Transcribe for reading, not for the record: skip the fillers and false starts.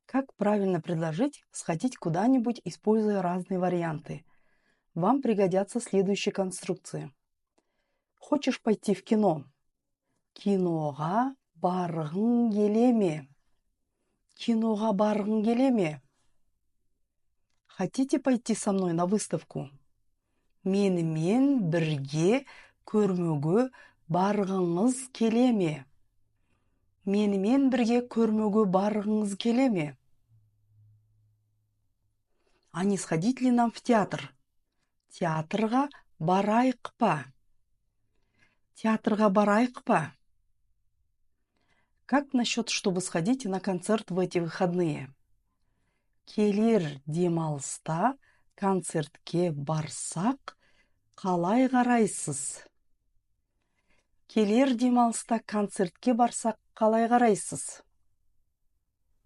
Как правильно предложить сходить куда-нибудь, используя разные варианты? Вам пригодятся следующие конструкции. Хочешь пойти в кино? Киноға барғың келе ме? Киноға барғың келе ме? Хотите пойти со мной на выставку? Менімен бірге көрмеге барғыңыз келе ме? Менімен бірге көрмеге барғыңыз келе ме? А не сходить ли нам в театр? Театрға барайық па? Театрға барайық па? Как насчет, чтобы сходить на концерт в эти выходные? Келер демалыста концертке барсақ, қалай қарайсыз? Келер демалыста концертке барсақ, қалай қарайсыз?